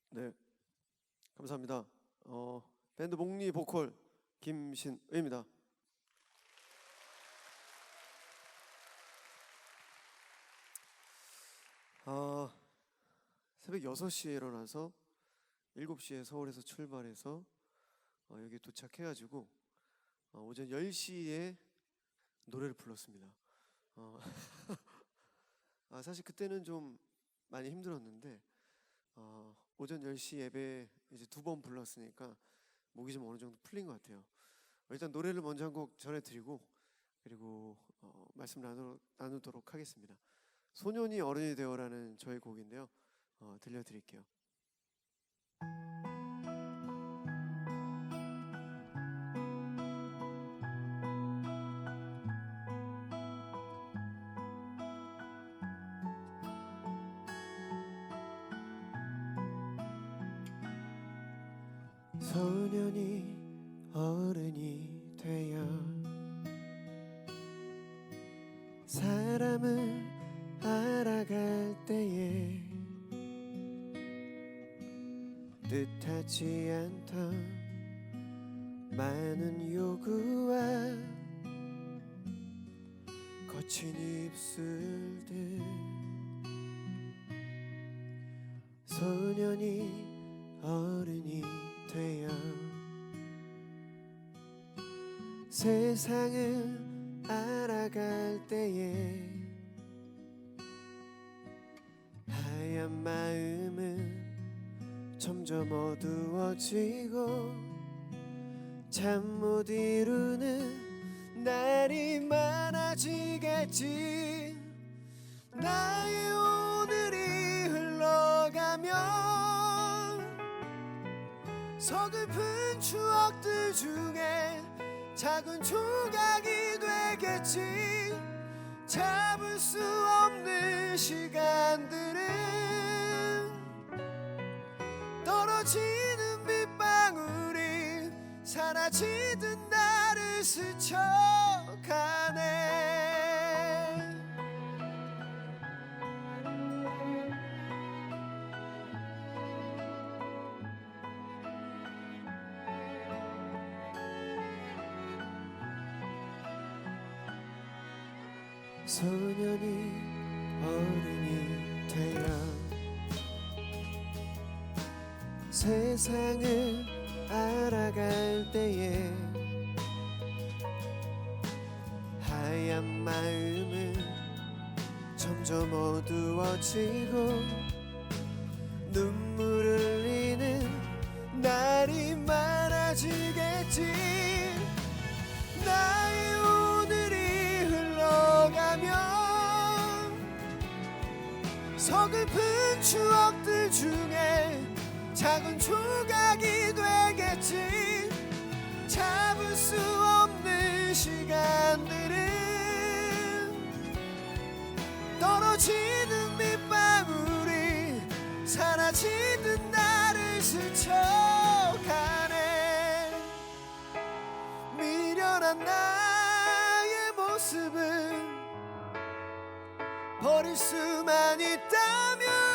네, 감사합니다. 밴드 목리 보컬 김신의입니다. 새벽 6시에 일어나서 7시에 서울에서 출발해서 여기 도착해가지고 오전 10시에 노래를 불렀습니다. 사실 그때는 좀 많이 힘들었는데 오전 10시 예배 이제 2번 불렀으니까 목이 좀 어느 정도 풀린 것 같아요. 일단 노래를 먼저 한 곡 전해드리고 그리고 말씀 나누도록 하겠습니다. 소년이 어른이 되어라는 저의 곡인데요. 들려드릴게요. 소년이 어른이 되어 사람을 알아갈 때에 뜻하지 않던 많은 요구와 거친 입술들 소년이 어른이 되어 세상을 알아갈 때에 하얀 마음은 점점 어두워지고 잠 못 이루는 날이 많아지겠지. 나의 오늘이 흘러가면 서글픈 추억들 중에 작은 조각이 되겠지. 잡을 수 없는 시간들은 떨어지는 빗방울이 사라지듯 나를 스쳐가네. 소년이 어른이 되어 세상을 알아갈 때에 하얀 마음은 점점 어두워지고 눈물 흘리는 날이 많아지겠지. 나의 오늘이 흘러가면 서글픈 추억들 중에 작은 조각이 되겠지. 잡을 수 없는 시간들은 떨어지는 밑방울이 사라지듯 나를 스쳐가네. 미련한 나의 모습은 버릴 수만 있다면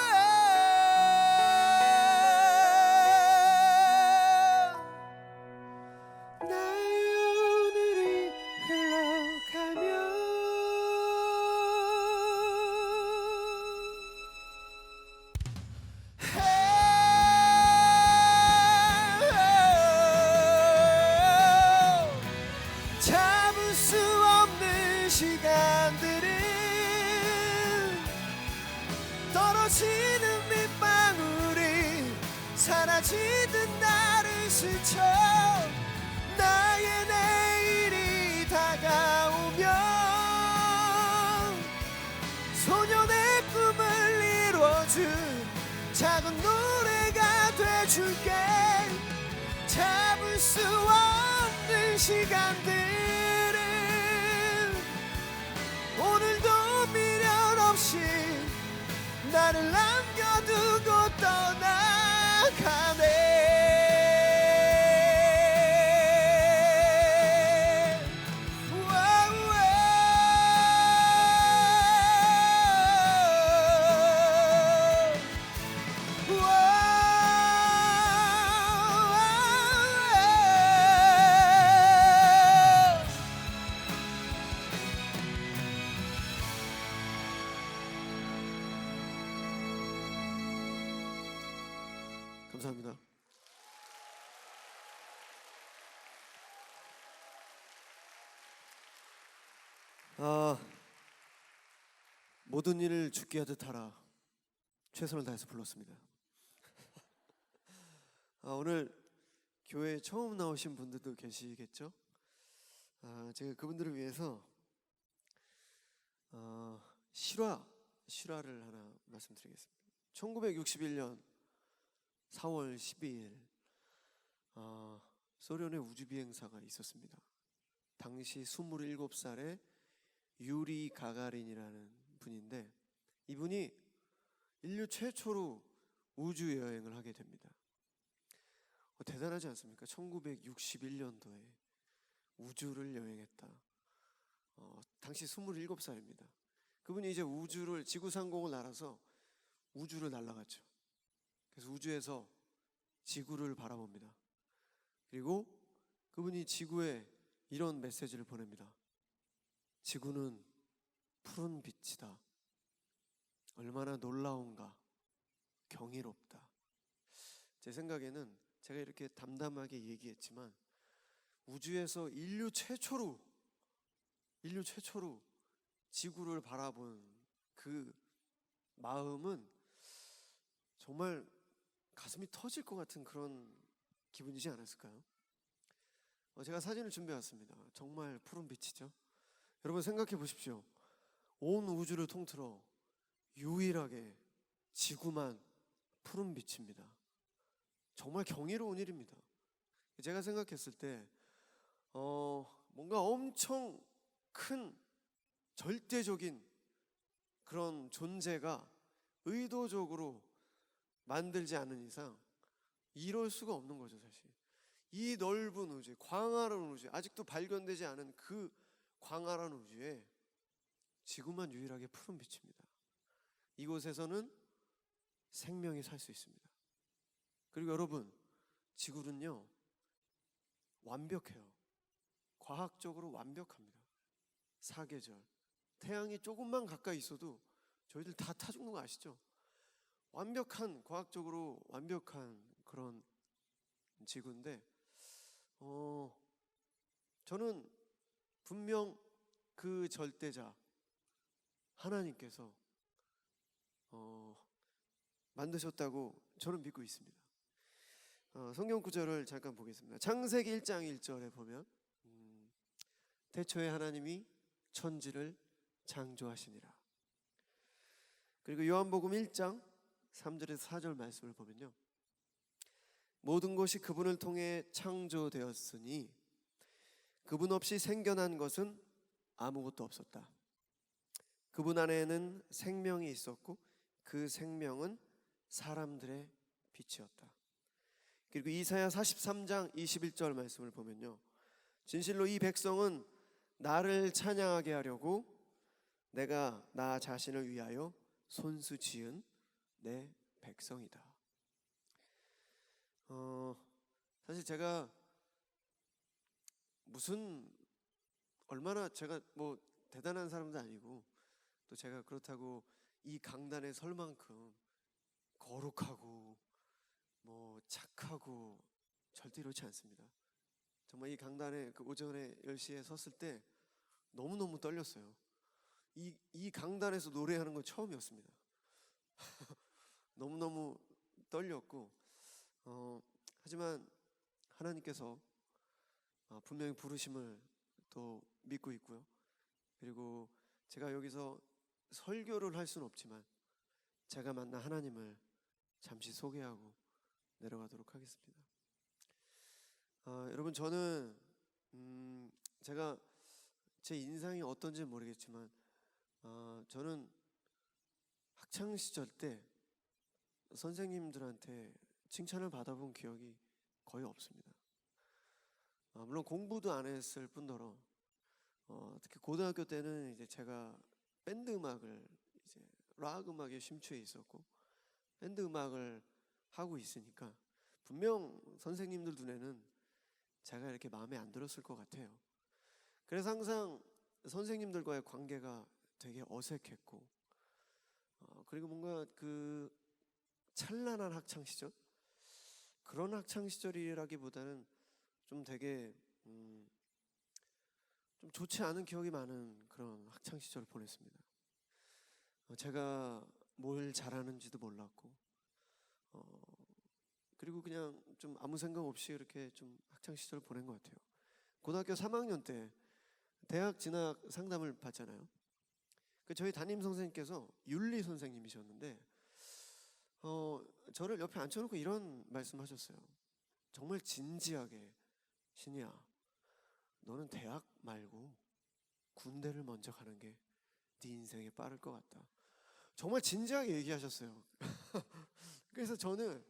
잡을 수 없는 시간들은 떨어지는 밑방울이 사라지듯 나를 스쳐. 나의 내일이 다가오면 소년의 꿈을 이뤄준 작은 노래가 돼줄게. 잡을 수 없는 시간들은 오늘도 미련 없이 나를 남겨두고 떠나가네. 감사합니다. 모든 일을 죽게 하듯 하라. 최선을 다해서 불렀습니다. 오늘 교회에 처음 나오신 분들도 계시겠죠? 제가 그분들을 위해서 실화를 하나 말씀드리겠습니다. 1961년 4월 12일 소련의 우주비행사가 있었습니다. 당시 27살의 유리 가가린이라는 분인데, 이분이 인류 최초로 우주 여행을 하게 됩니다. 대단하지 않습니까? 1961년도에 우주를 여행했다. 당시 27살입니다. 그분이 이제 지구상공을 날아서 우주를 날아갔죠. 그래서 우주에서 지구를 바라봅니다. 그리고 그분이 지구에 이런 메시지를 보냅니다. 지구는 푸른 빛이다. 얼마나 놀라운가, 경이롭다. 제 생각에는 제가 이렇게 담담하게 얘기했지만 우주에서 인류 최초로 지구를 바라본 그 마음은 정말 가슴이 터질 것 같은 그런 기분이지 않았을까요? 제가 사진을 준비해 왔습니다. 정말 푸른 빛이죠. 여러분 생각해 보십시오. 온 우주를 통틀어 유일하게 지구만 푸른 빛입니다. 정말 경이로운 일입니다. 제가 생각했을 때 뭔가 엄청 큰 절대적인 그런 존재가 의도적으로 만들지 않은 이상 이럴 수가 없는 거죠. 사실 이 넓은 우주, 광활한 우주, 아직도 발견되지 않은 그 광활한 우주에 지구만 유일하게 푸른 빛입니다. 이곳에서는 생명이 살 수 있습니다. 그리고 여러분, 지구는요 완벽해요. 과학적으로 완벽합니다. 사계절, 태양이 조금만 가까이 있어도 저희들 다 타 죽는 거 아시죠? 과학적으로 완벽한 그런 지구인데, 저는 분명 그 절대자 하나님께서 만드셨다고 저는 믿고 있습니다. 성경 구절을 잠깐 보겠습니다. 창세기 1장 1절에 보면 태초에 하나님이 천지를 창조하시니라. 그리고 요한복음 1장 3절에서 4절 말씀을 보면요, 모든 것이 그분을 통해 창조되었으니 그분 없이 생겨난 것은 아무것도 없었다. 그분 안에는 생명이 있었고 그 생명은 사람들의 빛이었다. 그리고 이사야 43장 21절 말씀을 보면요, 진실로 이 백성은 나를 찬양하게 하려고 내가 나 자신을 위하여 손수 지은 내 백성이다. 사실 제가 얼마나 제가 뭐 대단한 사람도 아니고, 또 제가 그렇다고 이 강단에 설 만큼 거룩하고 뭐 착하고 절대 이렇지 않습니다. 정말 이 강단에 그 오전에 10시에 섰을 때 너무너무 떨렸어요. 이 강단에서 노래하는 건 처음이었습니다. 너무너무 떨렸고, 하지만 하나님께서 분명히 부르심을 또 믿고 있고요. 그리고 제가 여기서 설교를 할 수는 없지만 제가 만난 하나님을 잠시 소개하고 내려가도록 하겠습니다. 여러분, 저는 제가 제 인상이 어떤지는 모르겠지만 저는 학창 시절 때 선생님들한테 칭찬을 받아본 기억이 거의 없습니다. 물론 공부도 안 했을 뿐더러 특히 고등학교 때는 이제 제가 밴드 음악을, 이제 락 음악에 심취해 있었고 밴드 음악을 하고 있으니까 분명 선생님들 눈에는 제가 이렇게 마음에 안 들었을 것 같아요. 그래서 항상 선생님들과의 관계가 되게 어색했고, 그리고 뭔가 그 찬란한 학창 시절, 그런 학창 시절이라기보다는 좀 되게 좀 좋지 않은 기억이 많은 그런 학창 시절을 보냈습니다. 제가 뭘 잘하는지도 몰랐고, 어, 그리고 그냥 좀 아무 생각 없이 이렇게 좀 학창 시절을 보낸 것 같아요. 고등학교 3학년 때 대학 진학 상담을 받잖아요. 저희 담임 선생님께서 윤리 선생님이셨는데 저를 옆에 앉혀놓고 이런 말씀하셨어요. 정말 진지하게, 신이야, 너는 대학 말고 군대를 먼저 가는 게 네 인생에 빠를 것 같다. 정말 진지하게 얘기하셨어요. 그래서 저는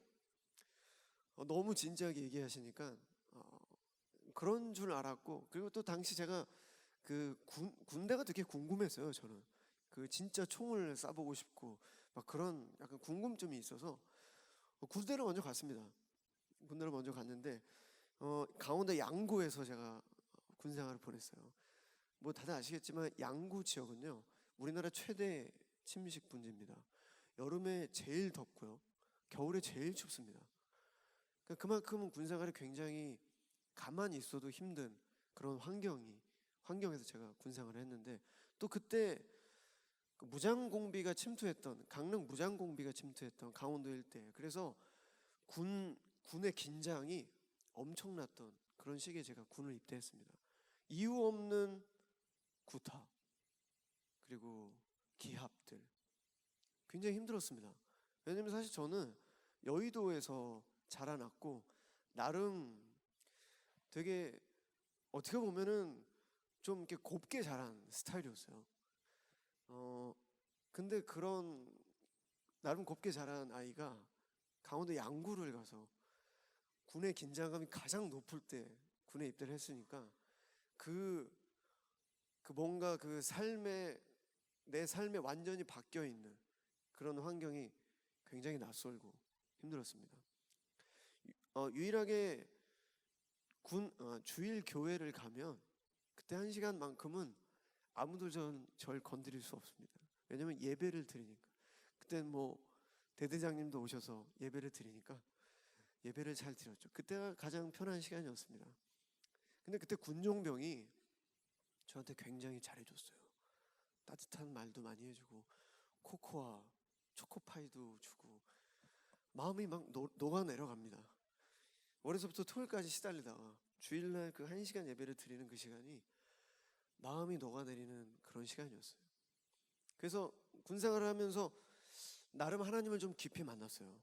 너무 진지하게 얘기하시니까 그런 줄 알았고, 그리고 또 당시 제가 그 군대가 되게 궁금했어요. 저는 그 진짜 총을 쏴보고 싶고 막 그런 약간 궁금증이 있어서 군대를 먼저 갔습니다. 군대를 먼저 갔는데 강원도 양구에서 제가 군 생활을 보냈어요. 뭐 다들 아시겠지만 양구 지역은요, 우리나라 최대 침식 분지입니다. 여름에 제일 덥고요, 겨울에 제일 춥습니다. 그러니까 그만큼 군 생활이 굉장히 가만히 있어도 힘든 그런 환경에서 제가 군 생활을 했는데, 또 그때 그 무장공비가 침투했던, 강릉 무장공비가 침투했던 강원도 일대, 그래서 군의 긴장이 엄청났던 그런 시기에 제가 군을 입대했습니다. 이유 없는 구타, 그리고 기합들, 굉장히 힘들었습니다. 왜냐면 사실 저는 여의도에서 자라났고 나름 되게 어떻게 보면은 좀 이렇게 곱게 자란 스타일이었어요. 근데 그런 나름 곱게 자란 아이가 강원도 양구를 가서 군의 긴장감이 가장 높을 때 군에 입대를 했으니까 그 뭔가 내 삶에 완전히 바뀌어 있는 그런 환경이 굉장히 낯설고 힘들었습니다. 유일하게 주일 교회를 가면 그때 1시간만큼은 아무도 절 건드릴 수 없습니다. 왜냐면 예배를 드리니까. 그때 뭐 대대장님도 오셔서 예배를 드리니까 예배를 잘 드렸죠. 그때가 가장 편한 시간이었습니다. 근데 그때 군종병이 저한테 굉장히 잘해줬어요. 따뜻한 말도 많이 해주고 코코아, 초코파이도 주고 마음이 막 녹아내려갑니다. 월요일부터 토요일까지 시달리다가 주일날 그 1시간 예배를 드리는 그 시간이 마음이 녹아내리는 그런 시간이었어요. 그래서 군생활을 하면서 나름 하나님을 좀 깊이 만났어요.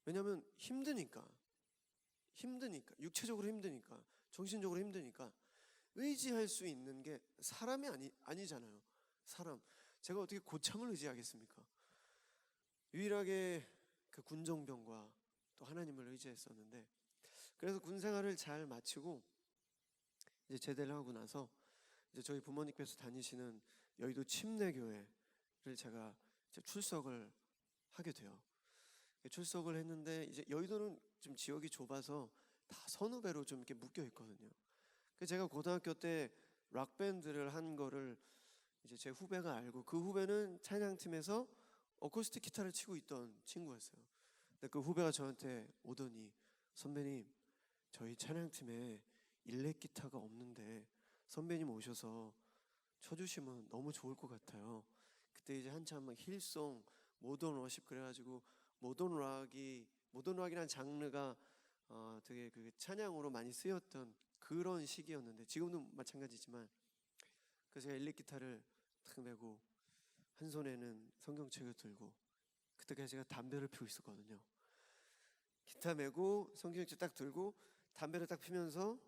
왜냐하면 힘드니까, 육체적으로 힘드니까, 정신적으로 힘드니까 의지할 수 있는 게 사람이 아니잖아요. 사람, 제가 어떻게 고참을 의지하겠습니까? 유일하게 그 군정병과 또 하나님을 의지했었는데, 그래서 군생활을 잘 마치고 이제 제대를 하고 나서 이제 저희 부모님께서 다니시는 여의도 침례교회를 제가 이제 출석을 하게 돼요. 출석을 했는데 이제 여의도는 좀 지역이 좁아서 다 선후배로 좀 이렇게 묶여 있거든요. 그래서 제가 고등학교 때 락 밴드를 한 거를 이제 제 후배가 알고, 그 후배는 찬양팀에서 어쿠스틱 기타를 치고 있던 친구였어요. 근데 그 후배가 저한테 오더니, 선배님, 저희 찬양팀에 일렉 기타가 없는데 선배님 오셔서 쳐주시면 너무 좋을 것 같아요. 그때 이제 한참 막 힐송, 모던 워십 그래가지고 모던 락이란 장르가 되게 그 찬양으로 많이 쓰였던 그런 시기였는데, 지금도 마찬가지지만, 그래서 제가 일렉 기타를 탁 메고 한 손에는 성경책을 들고, 그때까지 제가 담배를 피우고 있었거든요. 기타 메고 성경책 딱 들고 담배를 딱 피면서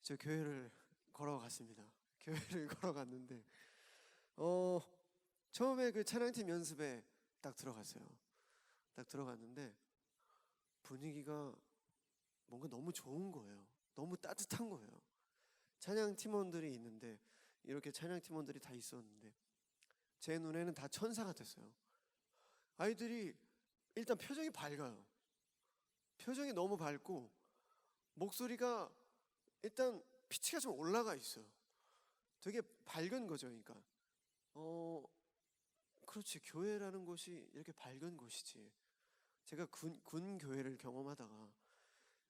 저 교회를 걸어갔습니다. 교회를 걸어갔는데 처음에 그 찬양팀 연습에 딱 들어갔어요. 딱 들어갔는데 분위기가 뭔가 너무 좋은 거예요. 너무 따뜻한 거예요. 찬양 팀원들이 있는데, 이렇게 찬양 팀원들이 다 있었는데 제 눈에는 다 천사 같았어요. 아이들이 일단 표정이 밝아요. 표정이 너무 밝고 목소리가 일단 피치가 좀 올라가 있어요. 되게 밝은 거죠. 그러니까 그렇지, 교회라는 곳이 이렇게 밝은 곳이지. 제가 군 교회를 경험하다가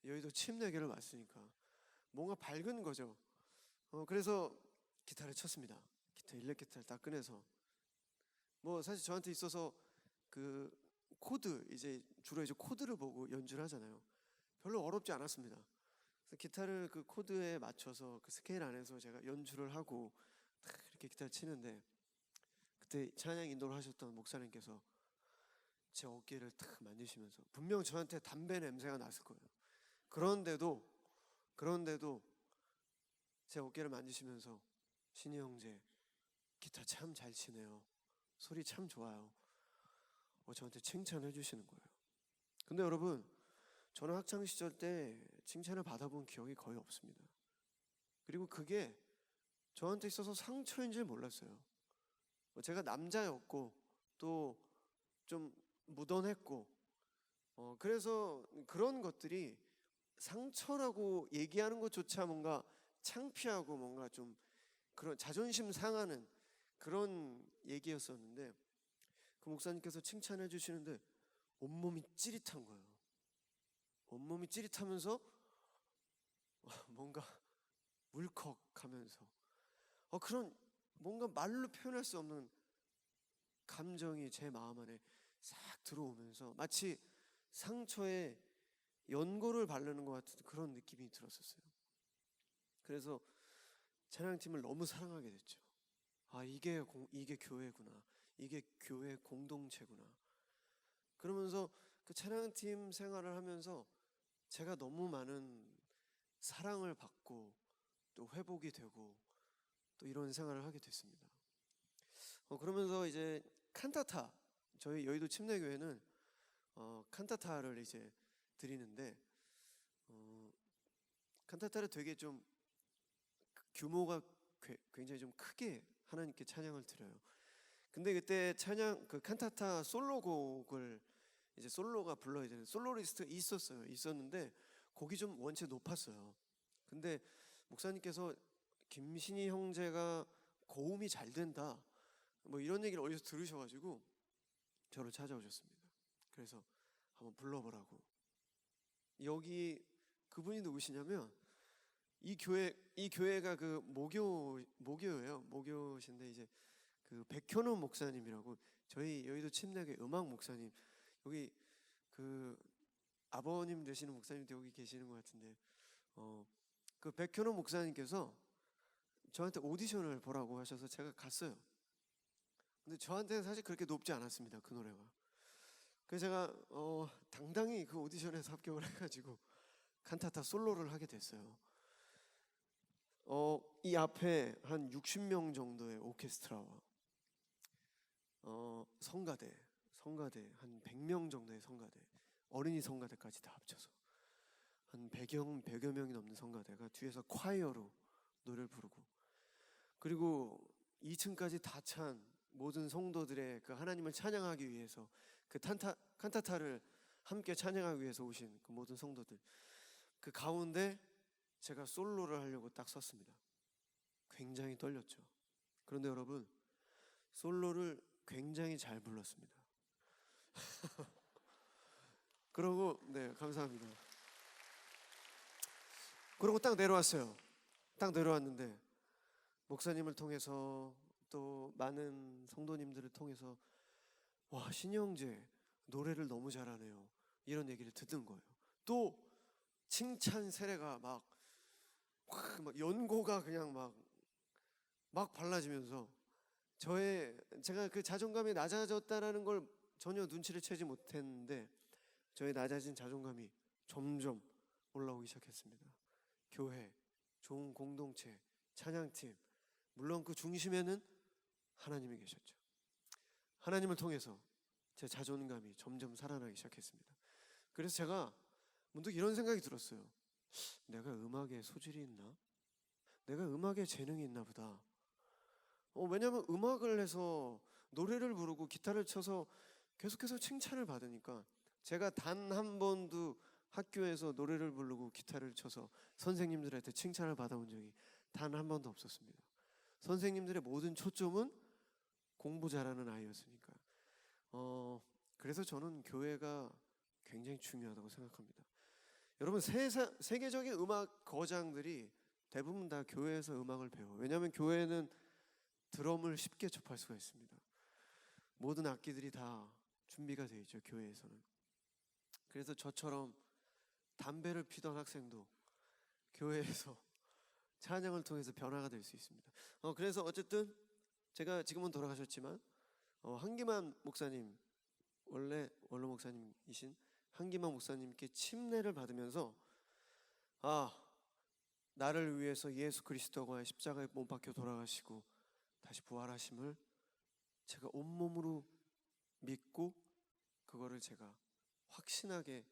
여의도 침례교를 왔으니까 뭔가 밝은 거죠. 그래서 기타를 쳤습니다. 기타 일렉 기타를 딱 꺼내서 뭐 사실 저한테 있어서 그 코드 이제 주로 이제 코드를 보고 연주를 하잖아요. 별로 어렵지 않았습니다. 그래서 기타를 그 코드에 맞춰서 그 스케일 안에서 제가 연주를 하고 딱 이렇게 기타를 치는데 그때 찬양 인도를 하셨던 목사님께서 제 어깨를 탁 만지시면서 분명 저한테 담배 냄새가 났을 거예요. 그런데도 제 어깨를 만지시면서 신이 형제 기타 참 잘 치네요. 소리 참 좋아요. 저한테 칭찬해 주시는 거예요. 근데 여러분 저는 학창 시절 때 칭찬을 받아본 기억이 거의 없습니다. 그리고 그게 저한테 있어서 상처인 줄 몰랐어요. 제가 남자였고 또 좀 무던했고 그래서 그런 것들이 상처라고 얘기하는 것조차 뭔가 창피하고 뭔가 좀 그런 자존심 상하는 그런 얘기였었는데 그 목사님께서 칭찬해 주시는데 온몸이 찌릿한 거예요. 온몸이 찌릿하면서 뭔가 울컥하면서 그런 뭔가 말로 표현할 수 없는 감정이 제 마음 안에 싹 들어오면서 마치 상처에 연고를 바르는 것 같은 그런 느낌이 들었었어요. 그래서 찬양팀을 너무 사랑하게 됐죠. 이게 교회구나. 이게 교회 공동체구나. 그러면서 그 찬양팀 생활을 하면서 제가 너무 많은 사랑을 받고 또 회복이 되고 또 이런 생활을 하게 됐습니다. 그러면서 이제 칸타타 저희 여의도 침례교회는 칸타타를 이제 드리는데 칸타타를 되게 좀 규모가 굉장히 좀 크게 하나님께 찬양을 드려요. 근데 그때 찬양 그 칸타타 솔로곡을 이제 솔로가 불러야 되는 솔로리스트가 있었는데 곡이 좀 원체 높았어요. 근데 목사님께서 김신희 형제가 고음이 잘 된다 뭐 이런 얘기를 어디서 들으셔가지고 저를 찾아오셨습니다. 그래서 한번 불러보라고. 여기 그분이 누구시냐면 이 교회가 그 모교예요. 모교신데 이제 그 백현우 목사님이라고 저희 여의도 침례교회 음악 목사님 여기 그 아버님 되시는 목사님도 여기 계시는 것 같은데 그 백현우 목사님께서 저한테 오디션을 보라고 하셔서 제가 갔어요. 근데 저한테는 사실 그렇게 높지 않았습니다. 그 노래가. 그래서 제가 당당히 그 오디션에서 합격을 해가지고 칸타타 솔로를 하게 됐어요. 이 앞에 한 60명 정도의 오케스트라와 성가대 한 100명 정도의 성가대 어린이 성가대까지 다 합쳐서 한 100여 명이 넘는 성가대가 뒤에서 콰이어로 노래를 부르고 그리고 2층까지 다 찬 모든 성도들의 그 하나님을 찬양하기 위해서 그 칸타타를 함께 찬양하기 위해서 오신 그 모든 성도들 그 가운데 제가 솔로를 하려고 딱 섰습니다. 굉장히 떨렸죠. 그런데 여러분 솔로를 굉장히 잘 불렀습니다. 그러고 네 감사합니다. 그러고 딱 내려왔어요. 딱 내려왔는데 목사님을 통해서 또 많은 성도님들을 통해서 와 신이 형제 노래를 너무 잘하네요 이런 얘기를 듣는 거예요. 또 칭찬 세례가 막 연고가 그냥 막 발라지면서 제가 그 자존감이 낮아졌다라는 걸 전혀 눈치를 채지 못했는데 저의 낮아진 자존감이 점점 올라오기 시작했습니다. 교회, 좋은 공동체, 찬양팀 물론 그 중심에는 하나님이 계셨죠. 하나님을 통해서 제 자존감이 점점 살아나기 시작했습니다. 그래서 제가 문득 이런 생각이 들었어요. 내가 음악에 소질이 있나? 내가 음악에 재능이 있나 보다. 왜냐하면 음악을 해서 노래를 부르고 기타를 쳐서 계속해서 칭찬을 받으니까 제가 단 한 번도 학교에서 노래를 부르고 기타를 쳐서 선생님들한테 칭찬을 받아본 적이 단 한 번도 없었습니다. 선생님들의 모든 초점은 공부 잘하는 아이였으니까. 그래서 저는 교회가 굉장히 중요하다고 생각합니다. 여러분 세계적인 음악 거장들이 대부분 다 교회에서 음악을 배워요. 왜냐하면 교회는 드럼을 쉽게 접할 수가 있습니다. 모든 악기들이 다 준비가 되어 있죠, 교회에서는. 그래서 저처럼 담배를 피던 학생도 교회에서 찬양을 통해서 변화가 될 수 있습니다. 그래서 어쨌든 제가 지금은 돌아가셨지만 한기만 목사님, 원래 원로 목사님이신 한기만 목사님께 침례를 받으면서 나를 위해서 예수 그리스도가 십자가에 못 박혀 돌아가시고 다시 부활하심을 제가 온몸으로 믿고 그거를 제가 확신하게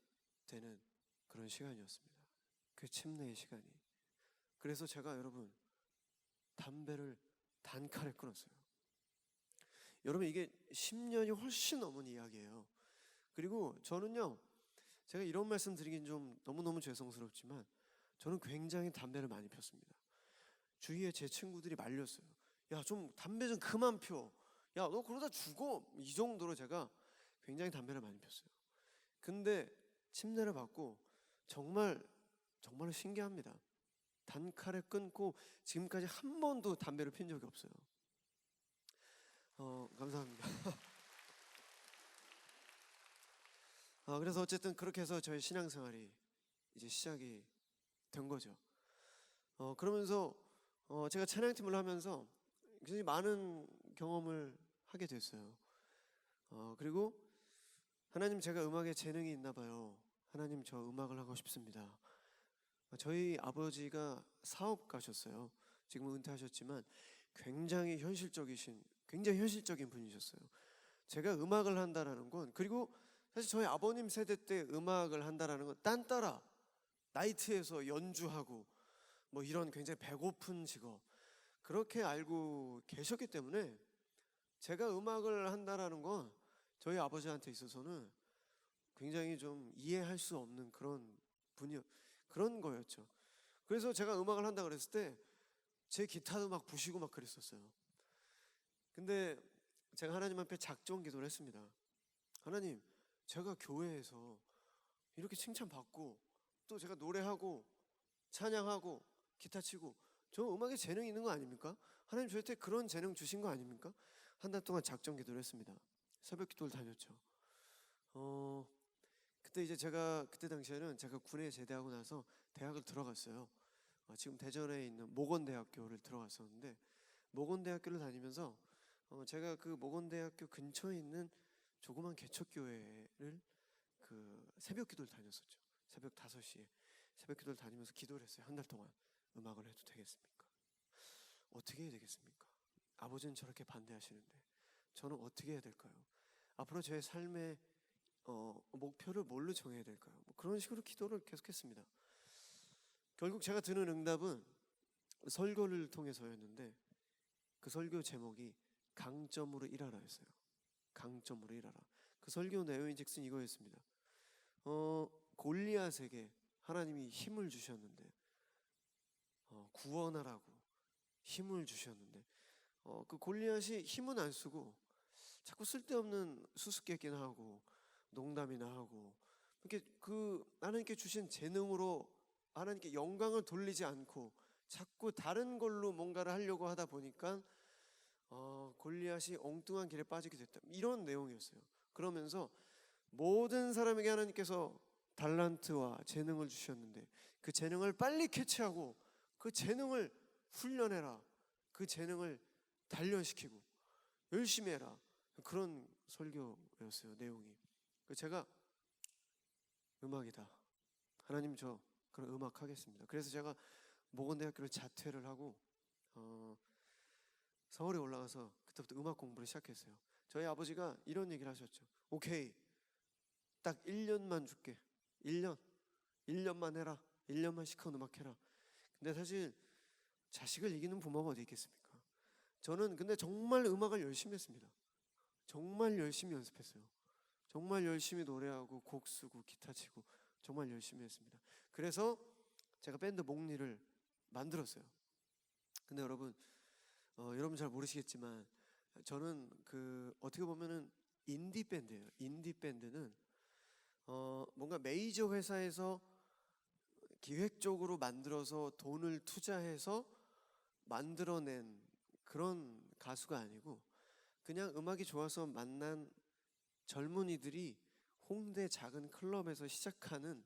되는 그런 시간이었습니다. 그 침례의 시간이. 그래서 제가 여러분 담배를 단칼에 끊었어요. 여러분 이게 10년이 훨씬 넘은 이야기예요. 그리고 저는요, 제가 이런 말씀 드리긴 좀 너무너무 죄송스럽지만 저는 굉장히 담배를 많이 폈습니다. 주위에 제 친구들이 말렸어요. 야, 좀 담배 좀 그만 펴. 야, 너 그러다 죽어. 이 정도로 제가 굉장히 담배를 많이 폈어요. 근데 침례를 받고 정말 신기합니다. 단칼에 끊고 지금까지 한 번도 담배를 핀 적이 없어요. 감사합니다. 그래서 어쨌든 그렇게 해서 저의 신앙생활이 이제 시작이 된 거죠. 그러면서 제가 찬양팀을 하면서 굉장히 많은 경험을 하게 됐어요. 그리고 하나님, 제가 음악에 재능이 있나 봐요. 하나님, 저 음악을 하고 싶습니다. 저희 아버지가 사업가셨어요. 지금은 은퇴하셨지만 굉장히 현실적인 분이셨어요. 제가 음악을 한다라는 건, 그리고 사실 저희 아버님 세대 때 음악을 한다라는 건 딴따라 나이트에서 연주하고 뭐 이런 굉장히 배고픈 직업, 그렇게 알고 계셨기 때문에 제가 음악을 한다라는 건 저희 아버지한테 있어서는 굉장히 좀 이해할 수 없는 그런 거였죠. 그래서 제가 음악을 한다 그랬을 때 제 기타도 막 부시고 막 그랬었어요. 근데 제가 하나님 앞에 작정 기도를 했습니다. 하나님, 제가 교회에서 이렇게 칭찬받고 또 제가 노래하고 찬양하고 기타 치고 저 음악에 재능이 있는 거 아닙니까? 하나님 저한테 그런 재능 주신 거 아닙니까? 한 달 동안 작정 기도를 했습니다. 새벽 기도를 다녔죠. 그때 이제 그때 당시에는 제가 군에 제대하고 나서 대학을 들어갔어요. 지금 대전에 있는 모건대학교를 들어갔었는데, 모건대학교를 다니면서 제가 그 모건대학교 근처에 있는 조그만 개척교회를 그 새벽 기도를 다녔었죠. 새벽 5시에 새벽 기도를 다니면서 기도를 했어요. 한 달 동안. 음악을 해도 되겠습니까? 어떻게 해야 되겠습니까? 아버지는 저렇게 반대하시는데 저는 어떻게 해야 될까요? 앞으로 제 삶의 목표를 뭘로 정해야 될까요? 뭐 그런 식으로 기도를 계속했습니다. 결국 제가 드는 응답은 설교를 통해서였는데, 그 설교 제목이 강점으로 일하라였어요. 강점으로 일하라. 그 설교 내용인즉슨 이거였습니다. 골리앗에게 하나님이 힘을 주셨는데, 구원하라고 힘을 주셨는데, 그 골리앗이 힘은 안 쓰고 자꾸 쓸데없는 수수께끼나 하고 농담이나 하고, 이렇게 그 하나님께 주신 재능으로 하나님께 영광을 돌리지 않고 자꾸 다른 걸로 뭔가를 하려고 하다 보니까 골리앗이 엉뚱한 길에 빠지게 됐다, 이런 내용이었어요. 그러면서 모든 사람에게 하나님께서 달란트와 재능을 주셨는데 그 재능을 빨리 캐치하고 그 재능을 훈련해라, 그 재능을 단련시키고 열심히 해라, 그런 설교였어요. 내용이. 제가 음악이다, 하나님 저 그런 음악 하겠습니다. 그래서 제가 모건대학교를 자퇴를 하고 서울에 올라가서 그때부터 음악 공부를 시작했어요. 저희 아버지가 이런 얘기를 하셨죠. 오케이, 딱 1년만 줄게. 1년만 해라. 1년만 시커먼 음악 해라. 근데 사실 자식을 이기는 부모가 어디 있겠습니까? 저는 근데 정말 음악을 열심히 했습니다. 정말 열심히 연습했어요. 정말 열심히 노래하고 곡 쓰고 기타 치고 정말 열심히 했습니다. 그래서 제가 밴드 목리를 만들었어요. 근데 여러분 잘 모르시겠지만 저는 어떻게 보면은 인디 밴드예요. 인디 밴드는 뭔가 메이저 회사에서 기획적으로 만들어서 돈을 투자해서 만들어낸 그런 가수가 아니고 그냥 음악이 좋아서 만난 젊은이들이 홍대 작은 클럽에서 시작하는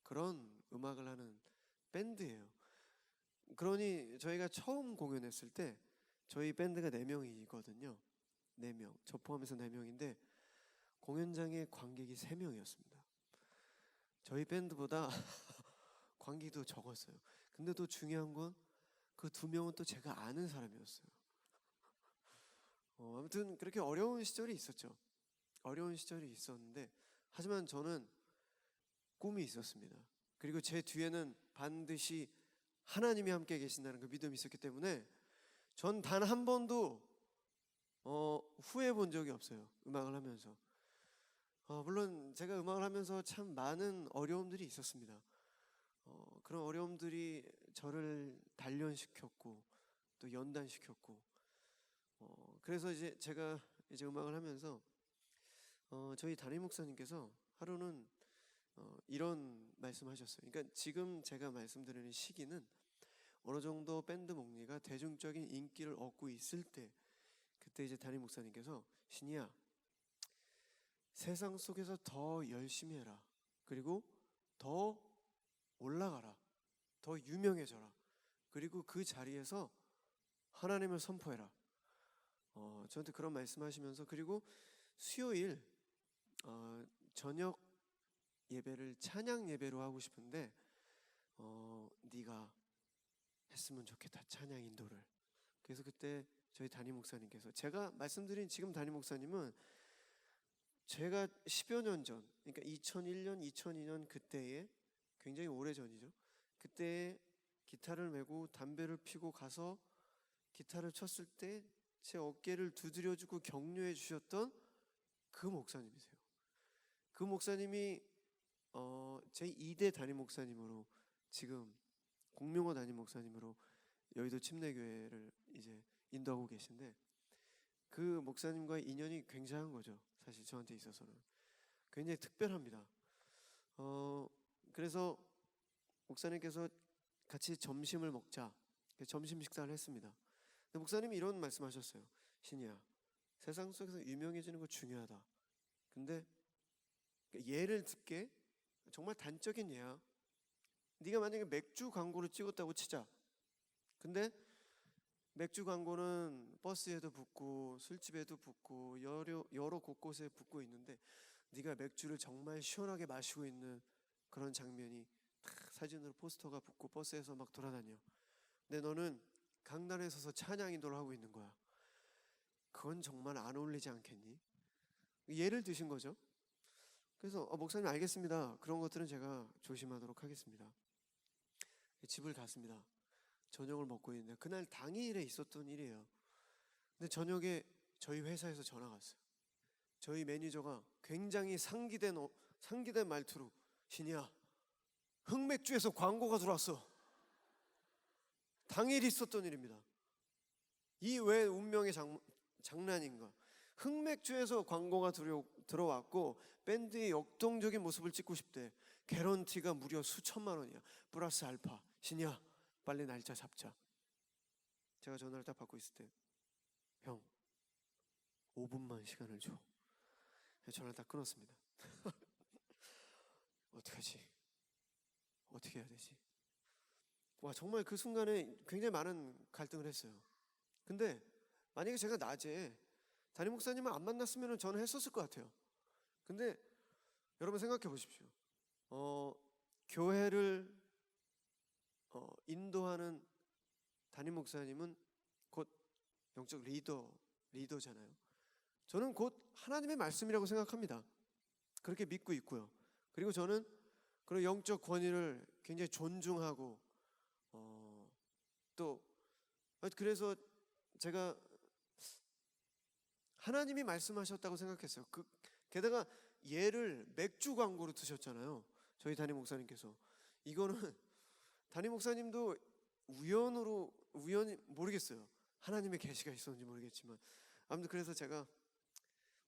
그런 음악을 하는 밴드예요. 그러니 저희가 처음 공연했을 때 저희 밴드가 4명이거든요. 4명. 저 포함해서 4명인데 공연장에 관객이 3명이었습니다. 저희 밴드보다 관객도 적었어요. 근데 또 중요한 건 그 2명은 또 제가 아는 사람이었어요. 아무튼 그렇게 어려운 시절이 있었죠. 어려운 시절이 있었는데 하지만 저는 꿈이 있었습니다. 그리고 제 뒤에는 반드시 하나님이 함께 계신다는 그 믿음이 있었기 때문에 전 단 한 번도 후회해 본 적이 없어요. 음악을 하면서. 물론 제가 음악을 하면서 참 많은 어려움들이 있었습니다. 그런 어려움들이 저를 단련시켰고 또 연단시켰고 그래서 이제 제가 이제 음악을 하면서 저희 담임 목사님께서 하루는 이런 말씀하셨어요. 그러니까 지금 제가 말씀드리는 시기는 어느 정도 밴드 목리가 대중적인 인기를 얻고 있을 때 그때 이제 담임 목사님께서 신이야 세상 속에서 더 열심히 해라. 그리고 더 올라가라. 더 유명해져라. 그리고 그 자리에서 하나님을 선포해라. 저한테 그런 말씀하시면서 그리고 수요일 저녁 예배를 찬양 예배로 하고 싶은데 네가 했으면 좋겠다. 찬양 인도를. 그래서 그때 저희 담임 목사님께서 제가 말씀드린 지금 담임 목사님은 제가 10여 년 전, 그러니까 2001년, 2002년 그때에 굉장히 오래전이죠. 그때 기타를 메고 담배를 피고 가서 기타를 쳤을 때 제 어깨를 두드려주고 격려해 주셨던 그 목사님이세요. 그 목사님이 제 2대 담임 목사님으로 지금 공명호 담임 목사님으로 여의도 침례교회를 이제 인도하고 계신데 그 목사님과의 인연이 굉장한 거죠. 사실 저한테 있어서는 굉장히 특별합니다. 그래서 목사님께서 같이 점심을 먹자. 점심 식사를 했습니다. 근데 목사님이 이런 말씀하셨어요. 신이야, 세상 속에서 유명해지는 거 중요하다. 근데 예를 들게 정말 단적인 예야. 네가 만약에 맥주 광고를 찍었다고 치자. 근데 맥주 광고는 버스에도 붙고 술집에도 붙고 여러 곳곳에 붙고 있는데 네가 맥주를 정말 시원하게 마시고 있는 그런 장면이 딱 사진으로 포스터가 붙고 버스에서 막 돌아다녀. 근데 너는 강단에 서서 찬양 인도를 하고 있는 거야. 그건 정말 안 어울리지 않겠니? 예를 드신 거죠. 그래서 목사님 알겠습니다. 그런 것들은 제가 조심하도록 하겠습니다. 집을 갔습니다. 저녁을 먹고 있는데 그날 당일에 있었던 일이에요. 근데 저녁에 저희 회사에서 전화가 왔어요. 저희 매니저가 굉장히 상기된 말투로 신이야, 흑맥주에서 광고가 들어왔어. 당일 있었던 일입니다. 이 왜 운명의 장난인가. 흑맥주에서 광고가 들어왔고 밴드의 역동적인 모습을 찍고 싶대. 개런티가 무려 수천만 원이야. 플러스 알파. 신이야, 빨리 날짜 잡자. 제가 전화를 딱 받고 있을 때 형 5분만 시간을 줘. 전화를 딱 끊었습니다. 어떡하지? 어떻게 해야 되지? 와, 정말 그 순간에 굉장히 많은 갈등을 했어요. 근데 만약에 제가 낮에 담임 목사님을 안 만났으면 저는 했었을 것 같아요. 근데 여러분 생각해 보십시오. 교회를 인도하는 담임 목사님은 곧 영적 리더잖아요. 저는 곧 하나님의 말씀이라고 생각합니다. 그렇게 믿고 있고요. 그리고 저는 그런 영적 권위를 굉장히 존중하고 또 그래서 제가 하나님이 말씀하셨다고 생각했어요. 게다가 예를 맥주 광고로 드셨잖아요. 저희 담임 목사님께서. 이거는 담임 목사님도 우연히 모르겠어요. 하나님의 계시가 있었는지 모르겠지만 아무튼 그래서 제가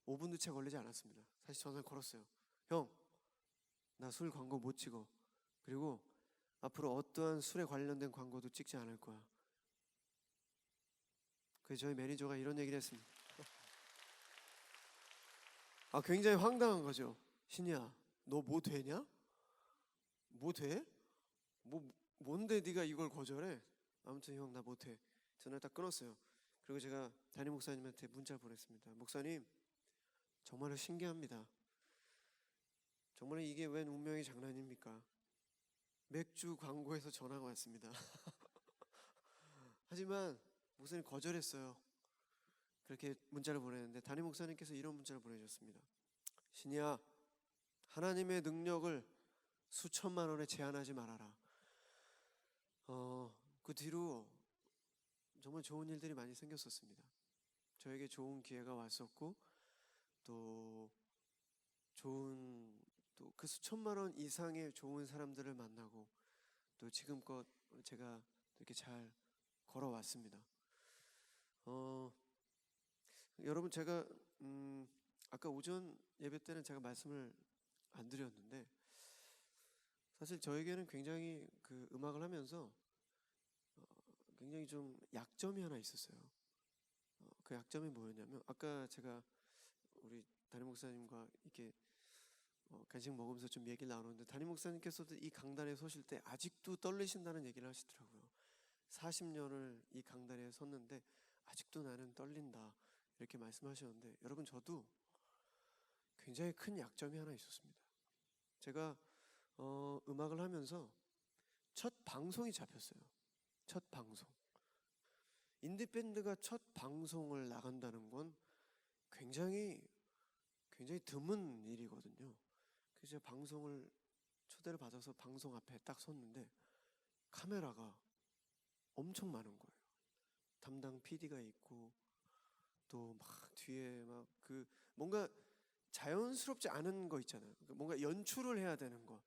5분도 채 걸리지 않았습니다. 사실 전화를 걸었어요. 형, 나 술 광고 못 찍어. 그리고 앞으로 어떠한 술에 관련된 광고도 찍지 않을 거야. 그래서 저희 매니저가 이런 얘기를 했습니다. 굉장히 황당한 거죠. 신이야, 너 뭐 되냐? 뭐 돼? 뭔데 네가 이걸 거절해? 아무튼 형 나 못해. 전화를 딱 끊었어요. 그리고 제가 담임 목사님한테 문자를 보냈습니다. 목사님, 정말로 신기합니다. 정말 이게 웬 운명의 장난입니까? 맥주 광고에서 전화가 왔습니다. 하지만 목사님 거절했어요. 그렇게 문자를 보내는데 담임 목사님께서 이런 문자를 보내주셨습니다. 신이야, 하나님의 능력을 수천만 원에 제한하지 말아라. 그 뒤로 정말 좋은 일들이 많이 생겼었습니다. 저에게 좋은 기회가 왔었고, 또 그 수천만 원 이상의 좋은 사람들을 만나고, 또 지금껏 제가 이렇게 잘 걸어왔습니다. 여러분, 제가 아까 오전 예배 때는 제가 말씀을 안 드렸는데, 사실 저에게는 굉장히 그 음악을 하면서 굉장히 좀 약점이 하나 있었어요. 그 약점이 뭐였냐면, 아까 제가 우리 담임 목사님과 이렇게 간식 먹으면서 좀 얘기를 나누는데, 담임 목사님께서도 이 강단에 서실 때 아직도 떨리신다는 얘기를 하시더라고요. 40년을 이 강단에 섰는데 아직도 나는 떨린다, 이렇게 말씀하셨는데, 여러분, 저도 굉장히 큰 약점이 하나 있었습니다. 제가 음악을 하면서 첫 방송이 잡혔어요. 첫 방송. 인디밴드가 첫 방송을 나간다는 건 굉장히 드문 일이거든요. 그래서 제가 방송을 초대를 받아서 방송 앞에 딱 섰는데 카메라가 엄청 많은 거예요. 담당 PD가 있고, 또 막 뒤에 막 그 뭔가 자연스럽지 않은 거 있잖아요. 뭔가 연출을 해야 되는 거.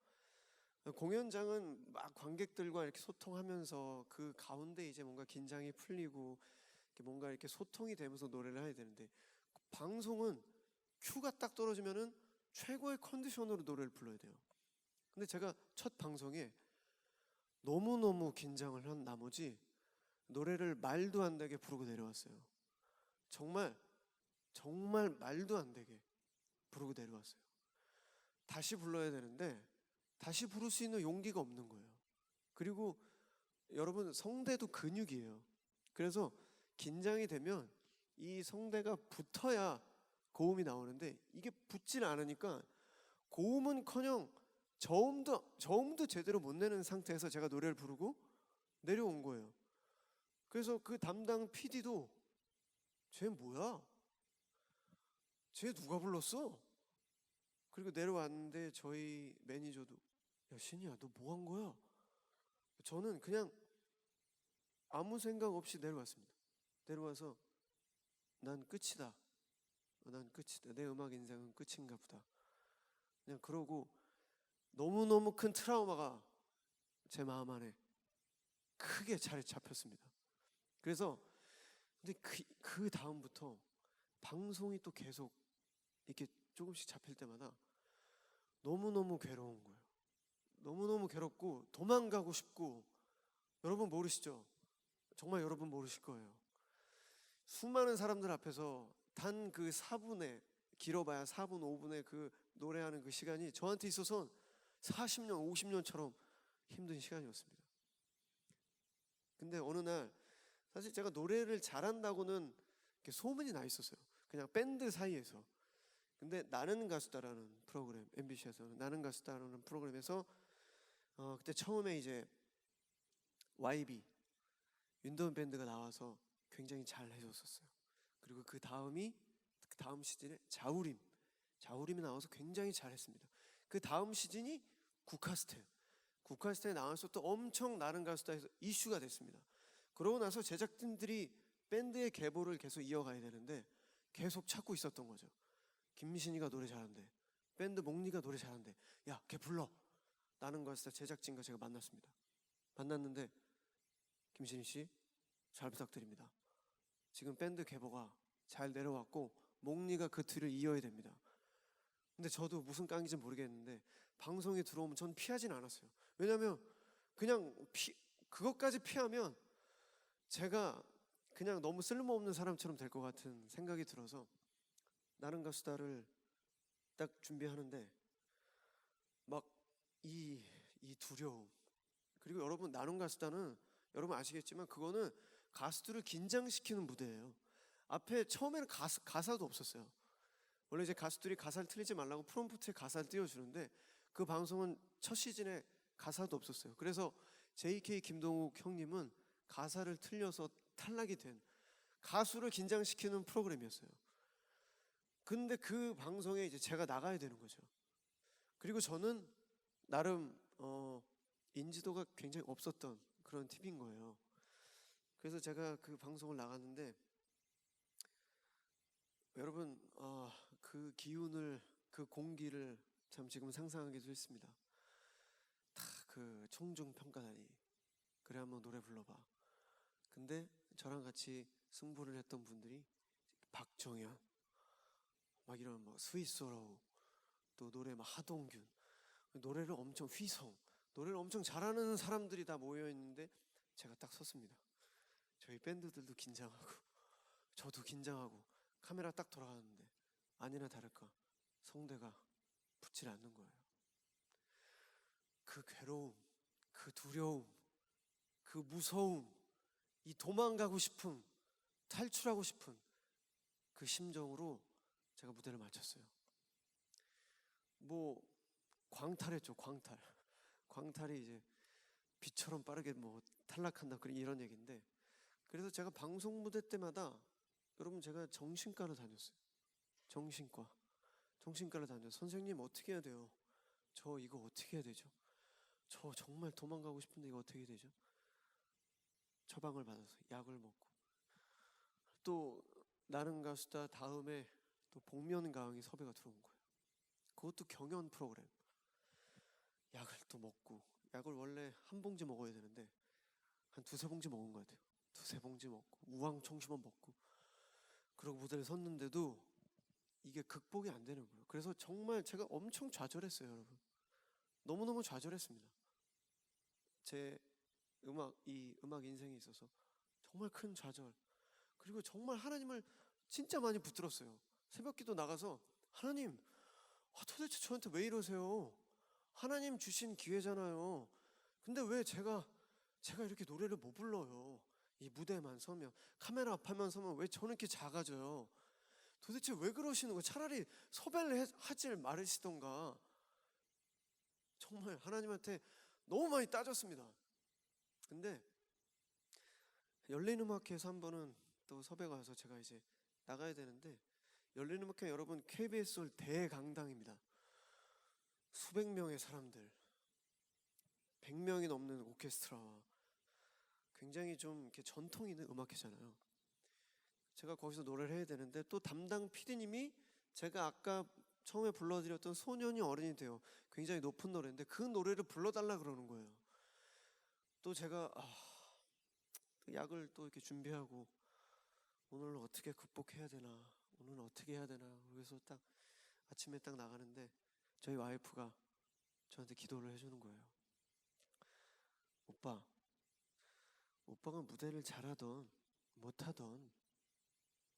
공연장은 막 관객들과 이렇게 소통하면서 그 가운데 이제 뭔가 긴장이 풀리고 뭔가 이렇게 소통이 되면서 노래를 해야 되는데, 방송은 큐가 딱 떨어지면은 최고의 컨디션으로 노래를 불러야 돼요. 근데 제가 첫 방송에 너무너무 긴장을 한 나머지 노래를 말도 안 되게 부르고 내려왔어요. 정말 말도 안 되게 부르고 내려왔어요. 다시 불러야 되는데 다시 부를 수 있는 용기가 없는 거예요. 그리고 여러분, 성대도 근육이에요. 그래서 긴장이 되면 이 성대가 붙어야 고음이 나오는데, 이게 붙질 않으니까 고음은커녕 저음도 제대로 못 내는 상태에서 제가 노래를 부르고 내려온 거예요. 그래서 그 담당 PD도 쟤 뭐야? 쟤 누가 불렀어? 그리고 내려왔는데 저희 매니저도, 야 신이야, 너 뭐 한 거야? 저는 그냥 아무 생각 없이 내려왔습니다. 내려와서 난 끝이다. 내 음악 인생은 끝인가 보다. 그냥 그러고 너무너무 큰 트라우마가 제 마음 안에 크게 자리 잡혔습니다. 그래서 근데 그 다음부터 방송이 또 계속 이렇게 조금씩 잡힐 때마다 너무너무 괴로운 거예요. 너무너무 괴롭고 도망가고 싶고. 여러분 모르시죠? 정말 여러분 모르실 거예요. 수많은 사람들 앞에서 단 그 4분의, 길어봐야 4분 5분의 그 노래하는 그 시간이 저한테 있어서 40년 50년처럼 힘든 시간이었습니다. 근데 어느 날 사실 제가 노래를 잘한다고는 이렇게 소문이 나 있었어요. 그냥 밴드 사이에서. 근데 나는 가수다라는 프로그램, MBC에서는 나는 가수다라는 프로그램에서 그때 처음에 이제 YB 윈도우 밴드가 나와서 굉장히 잘 해줬었어요. 그리고 그 다음 시즌에 자우림이 나와서 굉장히 잘했습니다. 그 다음 시즌이 국카스테에 나와서 또 엄청 나는 가수다에서 이슈가 됐습니다. 그러고 나서 제작진들이 밴드의 계보를 계속 이어가야 되는데 계속 찾고 있었던 거죠. 김신이가 노래 잘한대, 밴드 목리가 노래 잘한대, 야 걔 불러. 나는 가수다 제작진과 제가 만났는데, 김신희 씨 잘 부탁드립니다. 지금 밴드 계보가 잘 내려왔고 목리가 그 뒤를 이어야 됩니다. 근데 저도 무슨 깡인지 모르겠는데 방송에 들어오면 전 피하진 않았어요. 왜냐면 그냥 그것까지 피하면 제가 그냥 너무 쓸모없는 사람처럼 될 것 같은 생각이 들어서 나는 가수다를 딱 준비하는데 막 이 두려움, 그리고 여러분 나는 가수다는 여러분 아시겠지만 그거는 가수들을 긴장시키는 무대예요. 앞에 처음에는 가사도 없었어요. 원래 이제 가수들이 가사를 틀리지 말라고 프롬프트에 가사를 띄워주는데 그 방송은 첫 시즌에 가사도 없었어요. 그래서 JK 김동욱 형님은 가사를 틀려서 탈락이 된 가수를 긴장시키는 프로그램이었어요. 근데 그 방송에 이제 제가 나가야 되는 거죠. 그리고 저는 나름 인지도가 굉장히 없었던 그런 팀인 거예요. 그래서 제가 그 방송을 나갔는데 여러분 그 기운을, 그 공기를 참 지금 상상하기도 했습니다. 다 그 청중 평가단이 그래 한번 노래 불러봐. 근데 저랑 같이 승부를 했던 분들이 박정현, 막 이런 뭐 스위스로우, 또 노래 막 하동균, 노래를 엄청 노래를 엄청 잘하는 사람들이 다 모여 있는데 제가 딱 섰습니다. 저희 밴드들도 긴장하고 저도 긴장하고 카메라 딱 돌아가는데 아니나 다를까 성대가 붙질 않는 거예요. 그 괴로움, 그 두려움, 그 무서움, 이 도망가고 싶음, 탈출하고 싶은 그 심정으로 제가 무대를 마쳤어요. 뭐 광탈했죠, 광탈. 광탈이 이제 빛처럼 빠르게 뭐 탈락한다, 그런 이런 얘기인데, 그래서 제가 방송 무대 때마다 여러분 제가 정신과를 다녔어요. 정신과를 다녀서 선생님 어떻게 해야 돼요? 저 이거 어떻게 해야 되죠? 저 정말 도망가고 싶은데 이거 어떻게 되죠? 처방을 받아서 약을 먹고, 또 나는 가수다 다음에 또 복면가왕이 섭외가 들어온 거예요. 그것도 경연 프로그램. 약을 또 먹고, 약을 원래 한 봉지 먹어야 되는데 한 두세 봉지 먹은 것 같아요. 두세 봉지 먹고 우황청심원 먹고, 그러고 무대를 섰는데도 이게 극복이 안 되는 거예요. 그래서 정말 제가 엄청 좌절했어요, 여러분. 너무너무 좌절했습니다. 제 음악 인생에 있어서 정말 큰 좌절. 그리고 정말 하나님을 진짜 많이 붙들었어요. 새벽기도 나가서 하나님, 도대체 저한테 왜 이러세요? 하나님 주신 기회잖아요. 근데 왜 제가 이렇게 노래를 못 불러요? 이 무대만 서면, 카메라 앞에만 서면 왜 저는 이렇게 작아져요? 도대체 왜 그러시는 거예요? 차라리 섭외를 하질 말으시던가. 정말 하나님한테 너무 많이 따졌습니다. 근데 열린음악회에서 한 번은 또 섭외가 와서 제가 이제 나가야 되는데, 열린음악회 여러분 KBS 홀 대강당입니다. 수백 명의 사람들, 100명이 넘는 오케스트라와 굉장히 좀 이렇게 전통 있는 음악회잖아요. 제가 거기서 노래를 해야 되는데 또 담당 PD님이 제가 아까 처음에 불러드렸던 소년이 어른이 돼요, 굉장히 높은 노래인데 그 노래를 불러달라 그러는 거예요. 또 제가 약을 또 이렇게 준비하고 오늘 어떻게 극복해야 되나, 오늘 어떻게 해야 되나, 그래서 딱 아침에 딱 나가는데 저희 와이프가 저한테 기도를 해주는 거예요. 오빠가 무대를 잘하던 못하던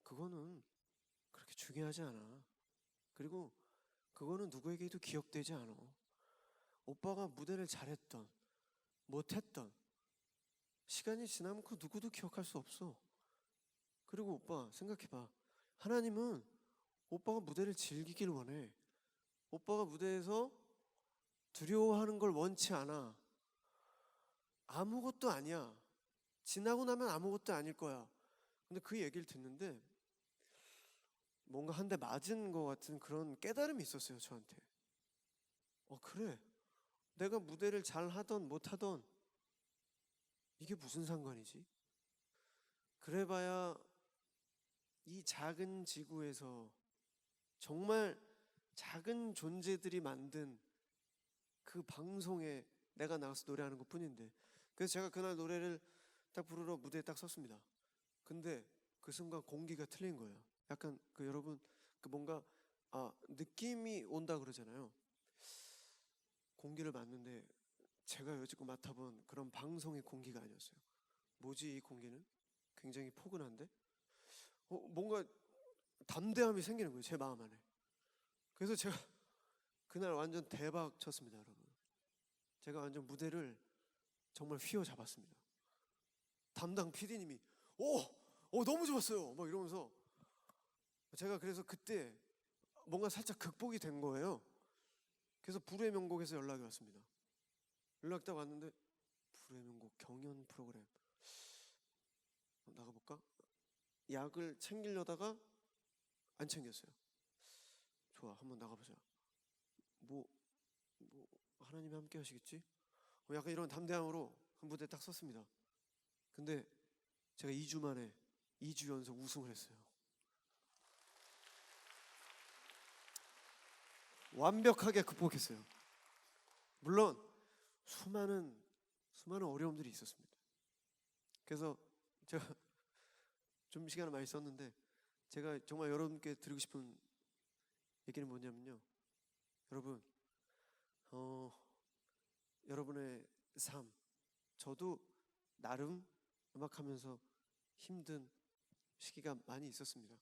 그거는 그렇게 중요하지 않아. 그리고 그거는 누구에게도 기억되지 않아. 오빠가 무대를 잘했던 못했던 시간이 지나면 그 누구도 기억할 수 없어. 그리고 오빠 생각해봐. 하나님은 오빠가 무대를 즐기길 원해. 오빠가 무대에서 두려워하는 걸 원치 않아. 아무것도 아니야. 지나고 나면 아무것도 아닐 거야. 근데 그 얘기를 듣는데 뭔가 한 대 맞은 것 같은 그런 깨달음이 있었어요, 저한테. 그래. 내가 무대를 잘 하던 못하던 이게 무슨 상관이지? 그래봐야 이 작은 지구에서 정말 작은 존재들이 만든 그 방송에 내가 나가서 노래하는 것 뿐인데. 그래서 제가 그날 노래를 딱 부르러 무대에 딱 섰습니다. 근데 그 순간 공기가 틀린 거예요. 약간 그 여러분 그 뭔가 느낌이 온다 그러잖아요. 공기를 맞는데 제가 여지껏 맡아본 그런 방송의 공기가 아니었어요. 뭐지 이 공기는? 굉장히 포근한데? 뭔가 담대함이 생기는 거예요, 제 마음 안에. 그래서 제가 그날 완전 대박 쳤습니다, 여러분. 제가 완전 무대를 정말 휘어잡았습니다. 담당 PD님이 너무 좋았어요 막 이러면서, 제가 그래서 그때 뭔가 살짝 극복이 된 거예요. 그래서 불후의 명곡에서 연락이 왔습니다. 연락 딱 왔는데, 불후의 명곡 경연 프로그램 나가볼까? 약을 챙기려다가 안 챙겼어요. 좋아, 한번 나가보자. 뭐 하나님이 함께 하시겠지? 약간 이런 담대함으로 그 무대에 딱 섰습니다. 근데 제가 2주 만에 2주 연속 우승을 했어요. 완벽하게 극복했어요. 물론 수많은 어려움들이 있었습니다. 그래서 제가 좀 시간을 많이 썼는데, 제가 정말 여러분께 드리고 싶은 얘기는 뭐냐면요, 여러분, 여러분의 삶, 저도 나름 음악하면서 힘든 시기가 많이 있었습니다.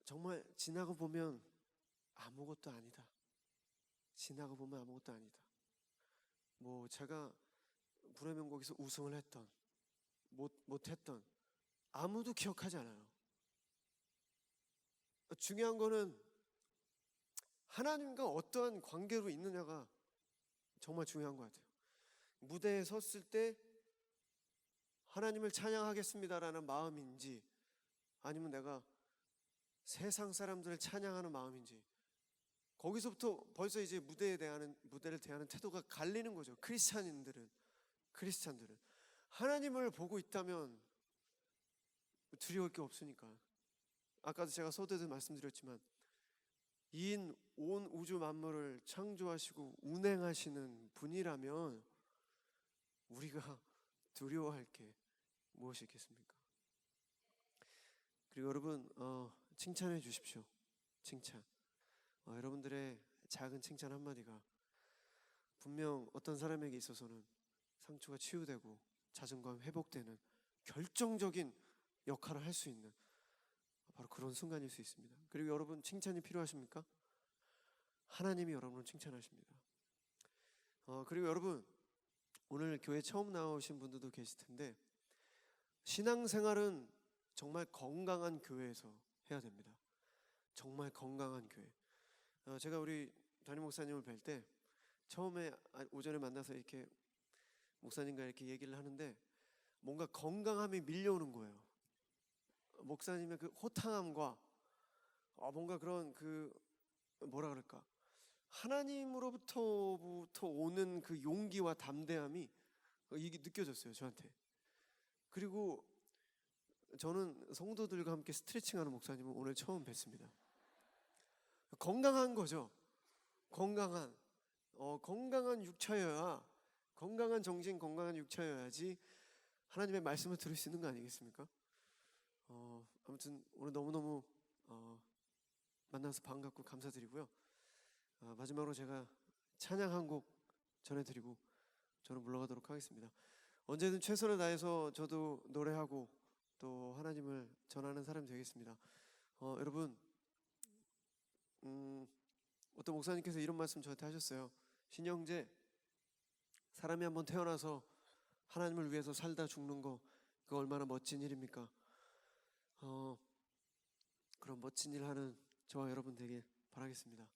정말 지나고 보면 아무것도 아니다. 지나고 보면 아무것도 아니다. 뭐 제가 불후의 명곡에서 우승을 했던 못했던 아무도 기억하지 않아요. 중요한 거는 하나님과 어떠한 관계로 있느냐가 정말 중요한 것 같아요. 무대에 섰을 때 하나님을 찬양하겠습니다라는 마음인지, 아니면 내가 세상 사람들을 찬양하는 마음인지, 거기서부터 벌써 이제 무대를 대하는 태도가 갈리는 거죠. 크리스찬들은 하나님을 보고 있다면 두려울 게 없으니까. 아까도 제가 서두에도 말씀드렸지만, 이인 온 우주 만물을 창조하시고 운행하시는 분이라면 우리가 두려워할 게 무엇이 있겠습니까? 그리고 여러분, 칭찬해 주십시오. 칭찬. 여러분들의 작은 칭찬 한마디가 분명 어떤 사람에게 있어서는 상처가 치유되고 자존감 회복되는 결정적인 역할을 할 수 있는 바로 그런 순간일 수 있습니다. 그리고 여러분, 칭찬이 필요하십니까? 하나님이 여러분을 칭찬하십니다. 그리고 여러분, 오늘 교회 처음 나오신 분들도 계실 텐데, 신앙생활은 정말 건강한 교회에서 해야 됩니다. 정말 건강한 교회. 제가 우리 담임 목사님을 뵐 때 처음에 오전에 만나서 이렇게 목사님과 이렇게 얘기를 하는데, 뭔가 건강함이 밀려오는 거예요. 목사님의 그 호탕함과 뭔가 그런 뭐라 그럴까, 하나님으로부터 오는 그 용기와 담대함이 이게 느껴졌어요, 저한테. 그리고 저는 성도들과 함께 스트레칭하는 목사님을 오늘 처음 뵀습니다. 건강한 거죠. 건강한 육체여야, 건강한 정신, 건강한 육체여야지 하나님의 말씀을 들을 수 있는 거 아니겠습니까? 아무튼 오늘 너무너무 만나서 반갑고 감사드리고요. 마지막으로 제가 찬양 한 곡 전해드리고 저는 물러가도록 하겠습니다. 언제든 최선을 다해서 저도 노래하고 또 하나님을 전하는 사람이 되겠습니다. 여러분, 어떤 목사님께서 이런 말씀 저한테 하셨어요. 신영재, 사람이 한번 태어나서 하나님을 위해서 살다 죽는 거, 그거 얼마나 멋진 일입니까? 그런 멋진 일 하는 저와 여러분 되길 바라겠습니다.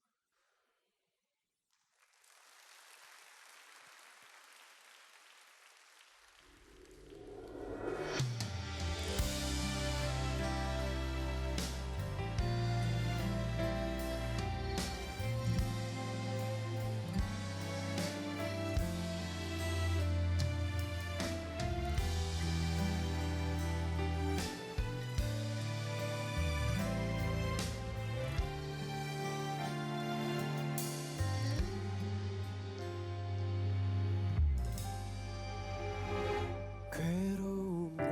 괴로움과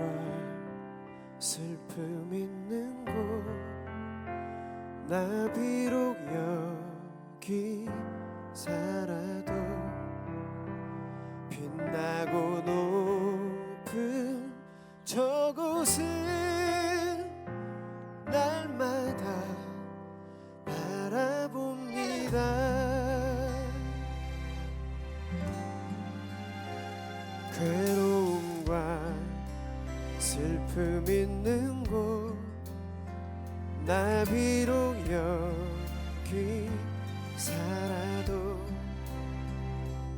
슬픔 있는 곳, 나 비록 여기 살아도 괴로움과 슬픔 있는 곳 나 비록 여기 살아도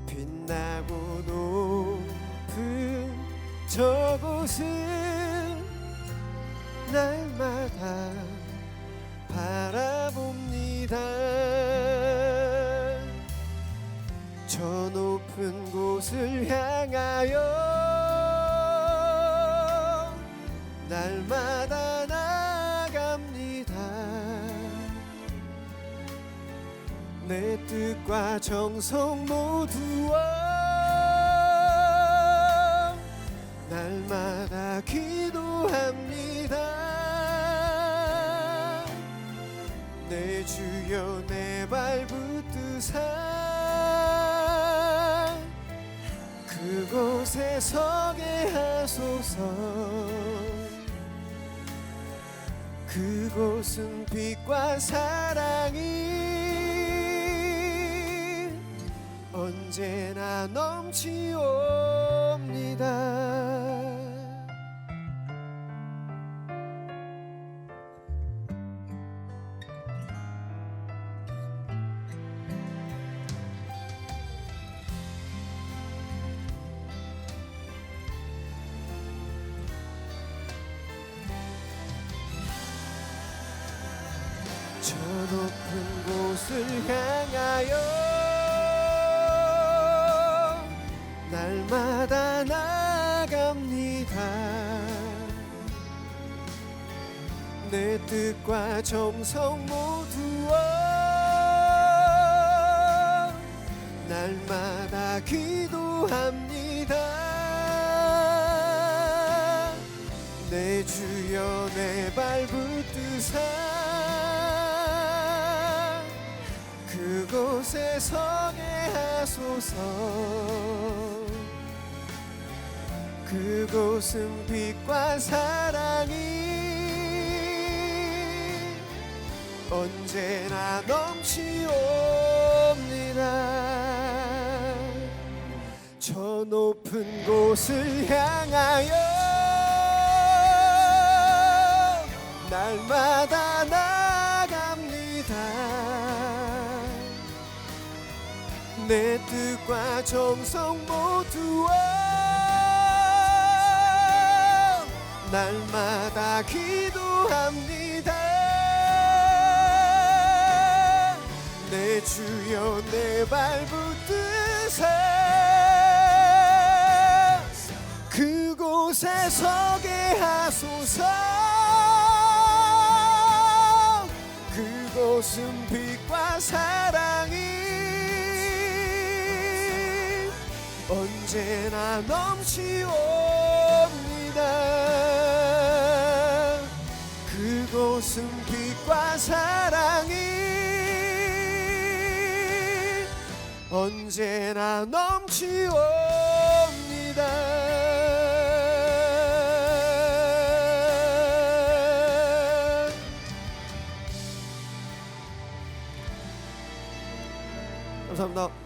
빛나고 높은 저곳은 날마다 바라봅니다. 저 높은 곳을 향하여 날마다 나아갑니다. 내 뜻과 정성 모두와 날마다 기도합니다. 내 주여 내 발 붙드사 그곳에 서게 하소서. 그곳은 빛과 사랑이 언제나 넘치옵니다. 저 높은 곳을 향하여 날마다 나아갑니다. 내 뜻과 정성 모두와 날마다 기도합니다. 내 주여 내 발 붙드사 그곳에 서게 하소서. 그곳은 빛과 사랑이 언제나 넘치옵니다. 저 높은 곳을 향하여 날마다 나아갑니다. 내 뜻과 정성 모두와 날마다 기도합니다. 내 주여 내 발 붙드사 그곳에 서게 하소서. 그곳은 빛과 사랑이 언제나 넘치옵니다. 그곳은 빛과 사랑이 언제나 넘치옵니다. 감사합니다.